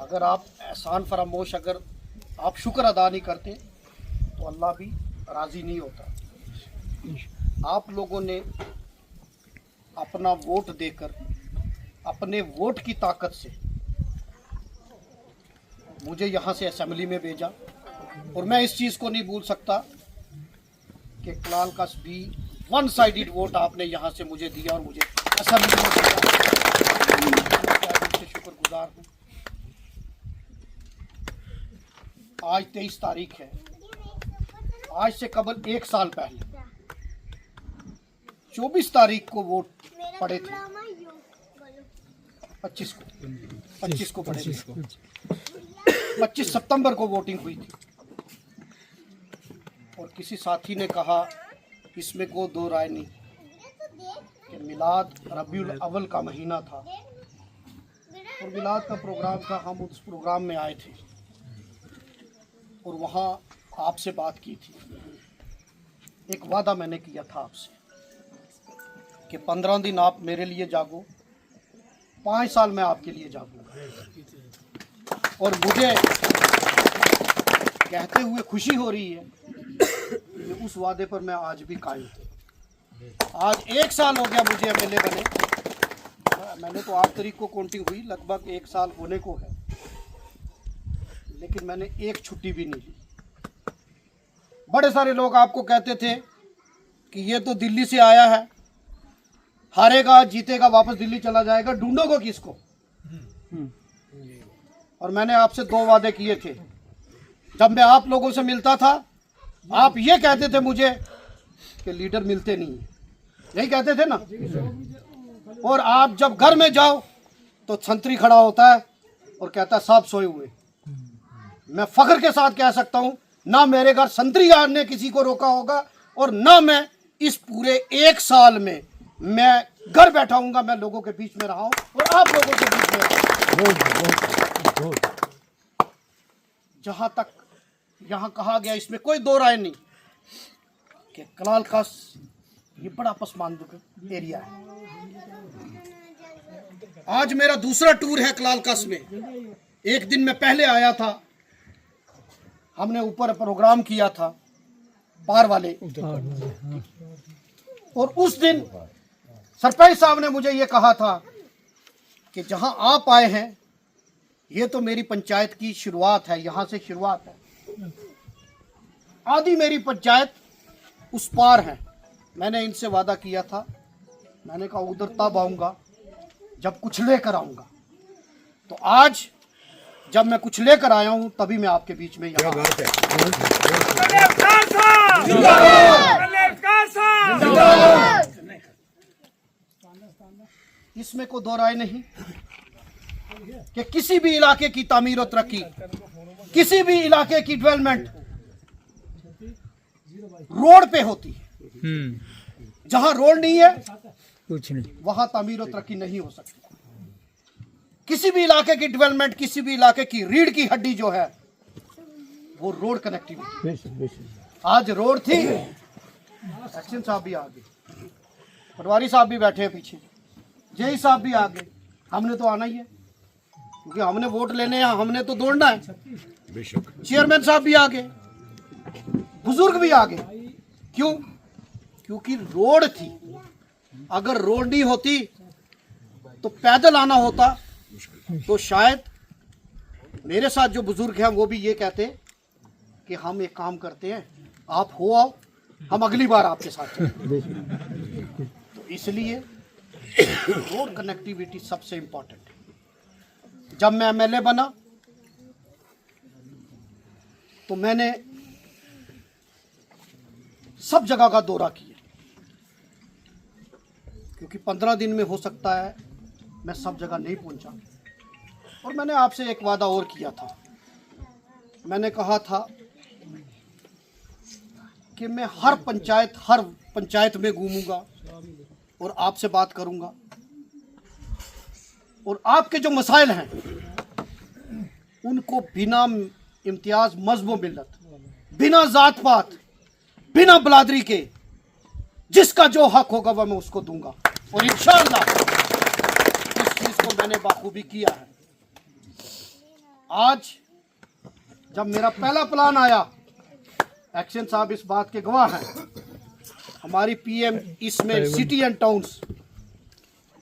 अगर आप एहसान फरामोश, अगर आप शुक्र अदा नहीं करते तो अल्लाह भी राज़ी नहीं होता। आप लोगों ने अपना वोट देकर, अपने वोट की ताकत से मुझे यहाँ से असेंबली में भेजा, और मैं इस चीज़ को नहीं भूल सकता कि कलाल कस्बी वन साइडेड वोट आपने यहाँ से मुझे दिया और मुझे असेंबली में भेजा। मैं शुक्रगुजार हूँ। आज 23 तारीख है। आज से कबल 1 साल पहले 24 तारीख को वोट पड़े थे, 25 को पड़े थे। 25 सितंबर को वोटिंग हुई थी, और किसी साथी ने कहा इसमें को दो राय नहीं कि मिलाद रबीउल अव्वल का महीना था और मिलाद का प्रोग्राम था। हम उस प्रोग्राम में आए थे और वहाँ आपसे बात की थी। एक वादा मैंने किया था आपसे कि 15 दिन आप मेरे लिए जागो, 5 साल मैं आपके लिए जागूंगा। और मुझे कहते हुए खुशी हो रही है कि उस वादे पर मैं आज भी कायम हूँ। आज 1 साल हो गया मुझे एमएलए बने। मैंने तो 8 तारीख को काउंटिंग हुई, लगभग 1 साल होने को है, लेकिन मैंने एक छुट्टी भी नहीं ली। बड़े सारे लोग आपको कहते थे कि ये तो दिल्ली से आया है, हारेगा जीतेगा वापस दिल्ली चला जाएगा, ढूंढोगे किसको। और मैंने आपसे 2 वादे किए थे। जब मैं आप लोगों से मिलता था, आप ये कहते थे मुझे कि लीडर मिलते नहीं, यही कहते थे ना। और आप जब घर में जाओ तो संतरी खड़ा होता है और कहता है साहब सोए हुए। मैं फख्र के साथ कह सकता हूं, ना मेरे घर संतरी यार ने किसी को रोका होगा, और ना मैं इस पूरे 1 साल में मैं घर बैठा हूंगा। मैं लोगों के बीच में रहा हूं और आप लोगों के बीच में रहा हूं। जहां तक यहाँ कहा गया, इसमें कोई 2 राय नहीं कि कलाल का ये बड़ा पसमानदा एरिया है। आज मेरा दूसरा टूर है कलाल कस में। एक दिन मैं पहले आया था, हमने ऊपर प्रोग्राम किया था पार वाले, और उस दिन सरपंच साहब ने मुझे ये कहा था कि जहां आप आए हैं ये तो मेरी पंचायत की शुरुआत है, यहां से शुरुआत है, आधी मेरी पंचायत उस पार है। मैंने इनसे वादा किया था, मैंने कहा उधर तब आऊंगा जब कुछ लेकर आऊंगा। तो आज जब मैं कुछ लेकर आया हूं तभी मैं आपके बीच में यहाँ इसमें कोई 2 राय नहीं कि किसी भी इलाके की तामीर और तरक्की, किसी भी इलाके की डेवलपमेंट रोड पे होती है। जहां रोड नहीं है कुछ नहीं, वहां तामीर और तरक्की नहीं हो सकती। किसी भी इलाके की डेवलपमेंट, किसी भी इलाके की रीढ़ की हड्डी जो है वो रोड कनेक्टिविटी। आज रोड थी, एक्शन साहब भी आ गए, पटवारी साहब भी बैठे हैं पीछे, जेई साहब भी आ गए। हमने तो आना ही है क्योंकि हमने वोट लेने हैं, हमने तो दौड़ना है। चेयरमैन साहब भी आ गए, बुजुर्ग भी आ गए। क्यों? क्योंकि रोड थी। अगर रोड नहीं होती तो पैदल आना होता, तो शायद मेरे साथ जो बुजुर्ग हैं वो भी ये कहते कि हम एक काम करते हैं, आप हो आओ, हम अगली बार आपके साथ चलें। तो इसलिए रोड कनेक्टिविटी सबसे इंपॉर्टेंट है। जब मैं एमएलए बना तो मैंने सब जगह का दौरा किया, क्योंकि 15 दिन में हो सकता है मैं सब जगह नहीं पहुंचा। और मैंने आपसे एक वादा और किया था, मैंने कहा था कि मैं हर पंचायत में घूमूंगा और आपसे बात करूंगा, और आपके जो मसाइल हैं उनको बिना इम्तियाज मजहब मिल्लत, बिना जात पात, बिना बलादरी के जिसका जो हक होगा वह मैं उसको दूंगा। और इंशाअल्लाह इस चीज को मैंने बाखूबी किया है। आज जब मेरा पहला प्लान आया, एक्शन साहब इस बात के गवाह हैं, हमारी पीएम इसमें सिटी एंड टाउन्स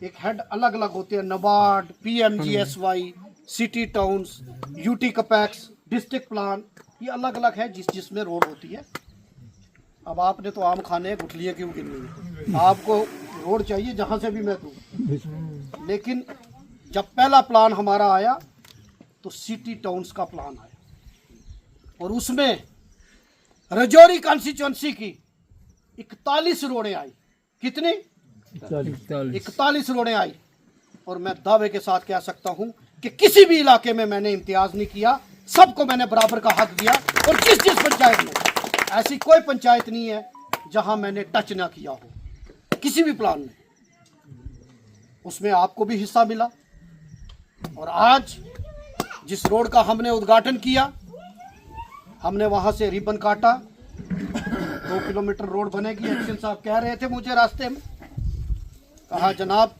एक हेड अलग अलग होते हैं, NABARD, PMGSY, city towns, UT capex, district plan, ये अलग अलग है जिसमें रोड होती है। अब आपने तो आम खाने गुठलियाँ क्यों गिनी है, आपको रोड चाहिए जहाँ से भी मैं दूँ। लेकिन जब पहला प्लान हमारा आया तो सिटी टाउन्स का प्लान आया और उसमें राजौरी कॉन्स्टिट्यूंसी की 41 रोडें आई। कितनी? 41 रोडें आई। और मैं दावे के साथ कह सकता हूं कि किसी भी इलाके में मैंने इम्तियाज नहीं किया, सबको मैंने बराबर का हक दिया। और जिस पंचायत में, ऐसी कोई पंचायत नहीं है जहां मैंने टच ना किया हो किसी भी प्लान में, उसमें आपको भी हिस्सा मिला। और आज जिस रोड का हमने उद्घाटन किया, हमने वहां से रिबन काटा, 2 किलोमीटर रोड बनेगी। एक्शन साहब कह रहे थे मुझे रास्ते में, कहा जनाब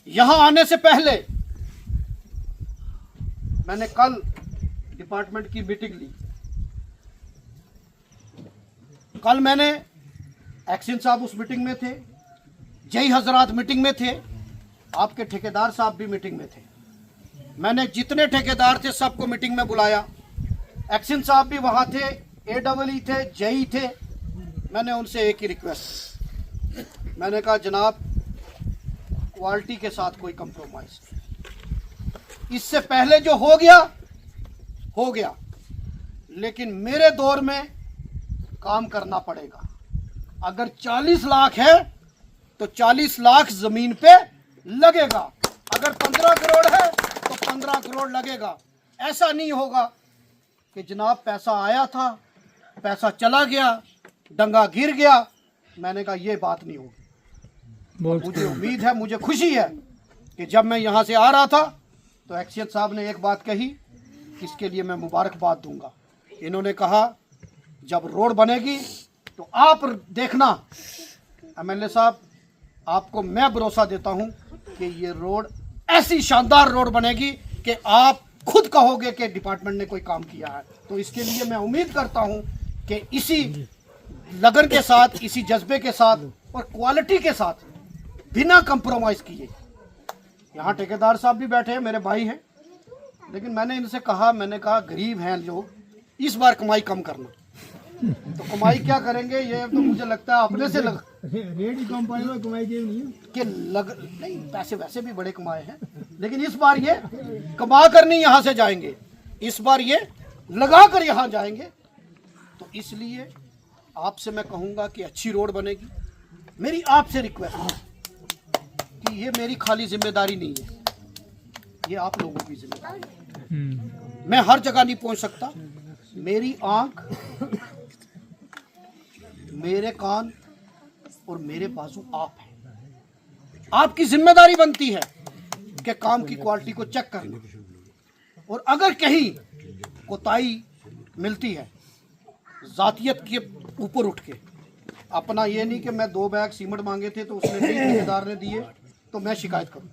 यहां आने से पहले मैंने कल डिपार्टमेंट की मीटिंग ली। कल मैंने, एक्शन साहब उस मीटिंग में थे, जय हजरात मीटिंग में थे, आपके ठेकेदार साहब भी मीटिंग में थे। मैंने जितने ठेकेदार थे सबको मीटिंग में बुलाया। एक्शन साहब भी वहां थे, AEE थे, जई थे। मैंने उनसे एक ही रिक्वेस्ट, मैंने कहा जनाब क्वालिटी के साथ कोई कंप्रोमाइज नहीं। इससे पहले जो हो गया, लेकिन मेरे दौर में काम करना पड़ेगा। अगर 40 लाख है तो 40 लाख जमीन पे लगेगा, अगर 15 करोड़ है तो 15 करोड़ लगेगा। ऐसा नहीं होगा कि जनाब पैसा आया था, पैसा चला गया, डंगा गिर गया। मैंने कहा ये बात नहीं होगी। मुझे उम्मीद है, मुझे खुशी है कि जब मैं यहाँ से आ रहा था तो एक्शन साहब ने एक बात कही, इसके लिए मैं मुबारकबाद दूंगा। इन्होंने कहा जब रोड बनेगी तो आप देखना MLA साहब, आपको मैं भरोसा देता हूँ कि ये रोड ऐसी शानदार रोड बनेगी कि आप खुद कहोगे कि डिपार्टमेंट ने कोई काम किया है। तो इसके लिए मैं उम्मीद करता हूँ कि इसी लगन के साथ, इसी जज्बे के साथ और क्वालिटी के साथ, बिना कंप्रोमाइज किए, यहाँ ठेकेदार साहब भी बैठे हैं, मेरे भाई हैं, लेकिन मैंने इनसे कहा, मैंने कहा गरीब हैं लोग, इस बार कमाई कम करना। तो कमाई क्या करेंगे, ये तो मुझे लगता है अपने से रेट कम पाएगा, कमाई के नहीं, पैसे वैसे भी बड़े कमाए हैं, लेकिन इस बार ये कमा कर नहीं यहाँ से जाएंगे, इस बार ये लगा कर यहाँ जाएंगे। तो इसलिए आपसे मैं कहूँगा कि अच्छी रोड बनेगी। मेरी आपसे रिक्वेस्ट है कि ये मेरी खाली जिम्मेदारी नहीं है, ये आप लोगों की जिम्मेदारी है। मैं हर जगह नहीं पहुंच सकता। मेरी आंख, मेरे कान और मेरे बाजू आप हैं। आपकी जिम्मेदारी बनती है कि काम की क्वालिटी को चेक करना, और अगर कहीं कोताही मिलती है जातियत के ऊपर उठ के, अपना ये नहीं कि मैं 2 बैग सीमेंट मांगे थे तो उसने नहीं, ठेकेदार ने दिए तो मैं शिकायत करूं,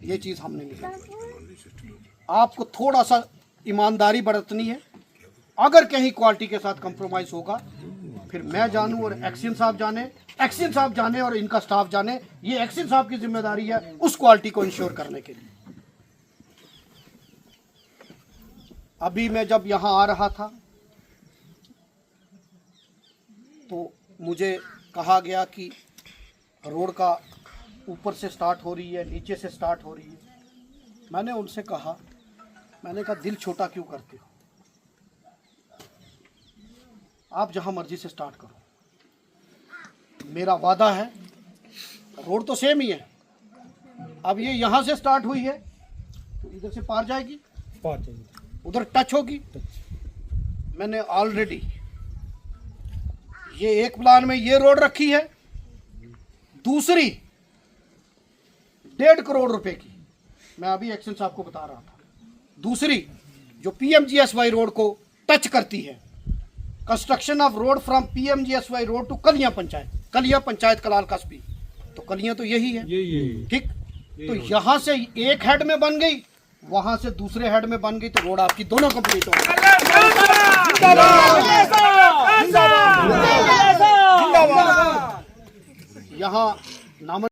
ये चीज़ हमने नहीं। आपको थोड़ा सा ईमानदारी बरतनी है। अगर कहीं क्वालिटी के साथ कंप्रोमाइज़ होगा, फिर मैं जानूं और एक्शन साहब जाने और इनका स्टाफ जाने, ये एक्शन साहब की जिम्मेदारी है उस क्वालिटी को इंश्योर करने के लिए। अभी मैं जब यहाँ आ रहा था तो मुझे कहा गया कि रोड का ऊपर से स्टार्ट हो रही है, नीचे से स्टार्ट हो रही है। मैंने उनसे कहा, मैंने कहा दिल छोटा क्यों करते हो, आप जहां मर्जी से स्टार्ट करो। मेरा वादा है, रोड तो सेम ही है, अब ये यहां से स्टार्ट हुई है तो इधर से पार जाएगी, उधर टच होगी। मैंने ऑलरेडी ये एक प्लान में ये रोड रखी है, दूसरी 1.5 करोड़ रुपए की, मैं अभी एक्शन साहब को बता रहा था, दूसरी जो PMGSY रोड को टच करती है, construction of road from PMGSY road to Kaliyan panchayat Kalal कस्बी। तो कलियां तो यही है, ठीक। तो यहां से एक हेड में बन गई, वहां से दूसरे हेड में बन गई तो रोड आपकी दोनों कंप्लीट हो गई। यहाँ नाम